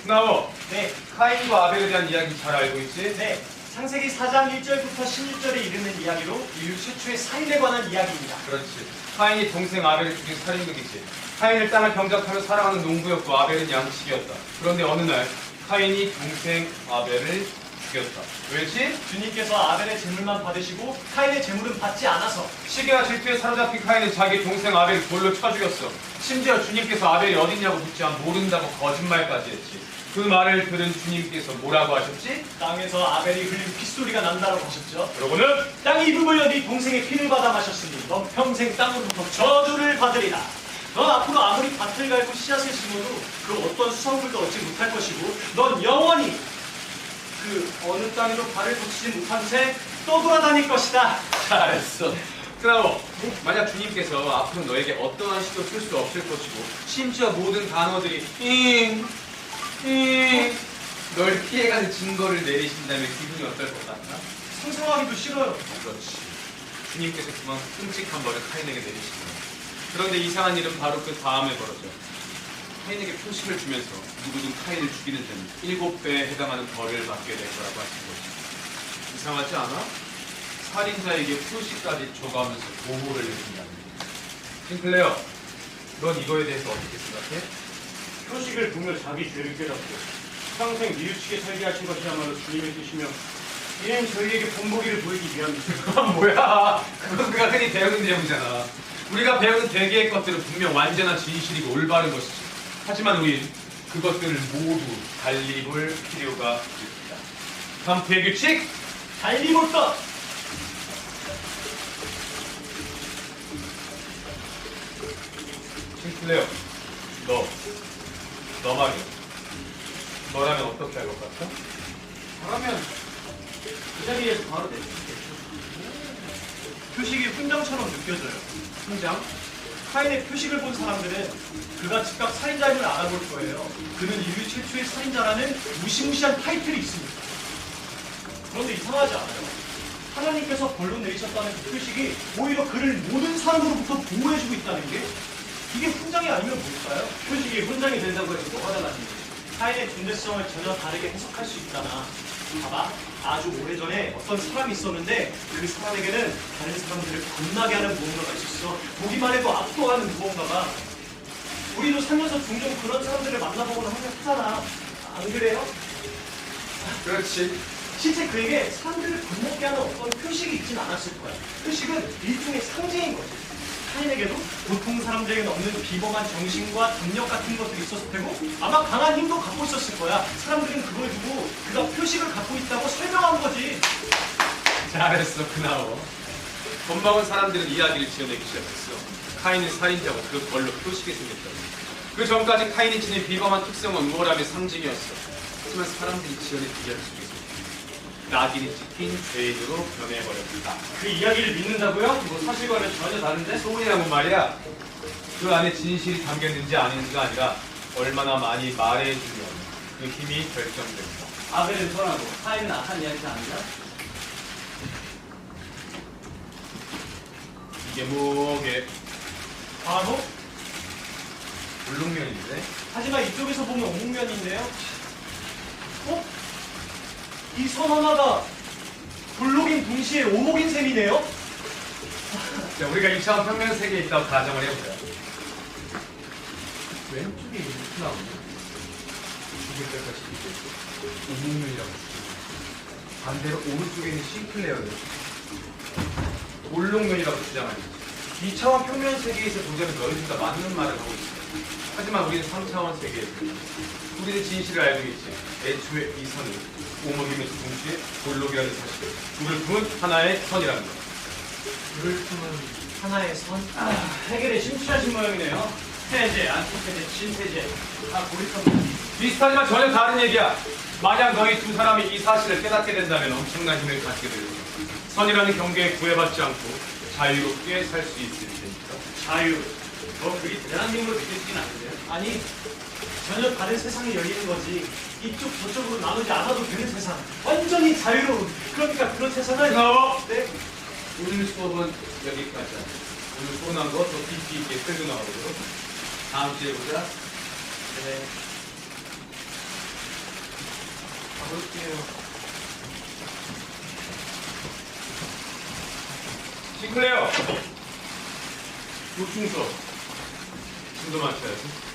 나워. 네, 카인과 아벨에 대한 이야기 잘 알고 있지? 네. 창세기 4장 1절부터 16절에 이르는 이야기로 인류 최초의 살인에 관한 이야기입니다. 그렇지. 카인이 동생 아벨을 죽인 살인극이지. 카인은 땅을 경작하며 살아가는 농부였고 아벨은 양식이었다. 그런데 어느 날 카인이 동생 아벨을 죽였다. 왜지? 주님께서 아벨의 제물만 받으시고 카인의 제물은 받지 않아서 시기와 질투에 사로잡힌 카인은 자기 동생 아벨을 돌로 쳐 죽였어. 심지어 주님께서 아벨이 어딨냐고 묻지만 모른다고 거짓말까지 했지. 그 말을 들은 주님께서 뭐라고 하셨지? 땅에서 아벨이 흘린 핏소리가 난다라고 하셨죠. 그러고는 땅이 입을 벌려 네 동생의 피를 받아 마셨으니 넌 평생 땅으로부터 저주를 받으리라. 넌 앞으로 아무리 밭을 갈고 씨앗을 심어도 그 어떤 수확물도 얻지 못할 것이고 넌 영원히 그 어느 땅에도 발을 붙이지 못한 채 떠돌아다닐 것이다. 잘했어. 그럼 만약 주님께서 앞으로 너에게 어떠한 시도 쓸 수 없을 것이고 심지어 모든 단어들이 널 피해가는 증거를 내리신다면 기분이 어떨 것 같나? 상상하기도 싫어요. 그렇지. 주님께서 그만큼 끔찍한 벌을 카인에게 내리시더라. 그런데 이상한 일은 바로 그 다음에 벌어져. 카인에게 표식을 주면서 누구든 카인을 죽이는 자는 7배에 해당하는 벌을 받게 될 거라고 하신 거지. 이상하지 않아? 살인자에게 표식까지 줘가면서 보호를 해준다는 거지. 싱클레어, 넌 이거에 대해서 어떻게 생각해? 표식을 보며 자기 죄를 깨닫고 평생 뉘우치게 살게 하신 것이야말로 주님의 뜻이며 이는 저희에게 본보기를 보이기 위함이죠. 그건 뭐야? 그건 우리가 흔히 배우는 내용이잖아. 우리가 배우는 대개의 것들은 분명 완전한 진실이고 올바른 것이지. 하지만 우린 그것들을 모두 달리 볼 필요가 있다. 감투의 규칙! 달리 볼 것. 싱클레어, 너 말이야. 너라면 어떻게 할 것 같아? 그러면 그 자리에서 바로 내주시겠죠. 표식이 훈장처럼 느껴져요. 훈장? 카인의 표식을 본 사람들은 그가 즉각 살인자임을 알아볼 거예요. 그는 인류 최초의 살인자라는 무시무시한 타이틀이 있습니다. 그런데 이상하지 않아요? 하나님께서 벌로 내리셨다는 그 표식이 오히려 그를 모든 사람으로부터 보호해주고 있다는 게 이게 훈장이 아니면 뭘까요? 표식이 훈장이 된다고 해서 뭐가 달라지는 타인의 존재성을 전혀 다르게 해석할 수 있잖아. 봐봐. 아주 오래전에 어떤 사람이 있었는데 그 사람에게는 다른 사람들을 겁나게 하는 무언가가 있었어. 보기만 해도 압도하는 무언가가. 우리도 살면서 종종 그런 사람들을 만나보거나 하잖아. 안 그래요? 그렇지. 실제 그에게 사람들을 겁먹게 하는 어떤 표식이 있진 않았을 거야. 표식은 일종의 상징인 거지. 타인에게도 보통 사람들에게는 없는 비범한 정신과 담력 같은 것들이 있었을 테고 아마 강한 힘도 갖고 있었을 거야. 사람들은 그걸 두고 그가 표식을 갖고 있다고 설명한 거지. 잘했어, 그나오. 겁먹은 사람들은 이야기를 지어내기 시작했어. 카인은 살인자고 그 벌로 표식이 생겼다고. 그 전까지 카인이 지닌 비범한 특성은 우월함의 상징이었어. 하지만 사람들이 지어낸 이야기 속에서 낙인이 찍힌 죄인으로 변해버렸다. 그 이야기를 믿는다고요? 뭐 사실과는 전혀 다른데? 소문이라면 말이야. 그 안에 진실이 담겼는지 아닌지가 아니라 얼마나 많이 말해주면 그 힘이 결정된다. 아벨은 선하고 카인은 악한 이야기가 아니라? 이게 뭐게? 바로? 불룩면인데? 하지만 이쪽에서 보면 오목면인데요. 어? 이 선 하나가 블록인 동시에 오목인 셈이네요? 자, 우리가 2차원 평면 세계에 있다고 가정을 해보자. 왼쪽에 이렇게 나오네. 죽을 때까지 오목면이라고 주장합니다. 반대로 오른쪽에 있는 싱클레어를 올록면이라고 주장합니다. 2차원 평면 세계에서 도전은 너희들 다 맞는 말을 하고 있어요. 하지만 우리는 3차원 세계에서 우리는 진실을 알고 있지. 애초에 이 선은 오목이면서 동시에 볼록이라는 사실. 둘을 품은 하나의 선이라는 것. 불을 품은 하나의 선? 해결에 심취하신 모양이네요. 태제, 안티테제, 신태제 다 고립합니다. 비슷하지만 전혀 다른 얘기야. 만약 너희 두 사람이 이 사실을 깨닫게 된다면 엄청난 힘을 갖게 되는 거야. 선이라는 경계에 구애받지 않고 자유롭게 살 수 있을 테니까. 자유. 그게 대단한 힘으로 느껴지진 않는데요. 아니, 전혀 다른 세상이 열리는 거지. 이쪽 저쪽으로 나누지 않아도 되는 세상. 완전히 자유로운. 그러니까 그런 세상을. 네. 오늘 수업은 여기까지야. 오늘 소문난 거 더 깊이 있게 끌고 나가보도록. 다음 주에 보자. 네. 볼게요. 싱클레어! 노충서 숨도 맞춰야지.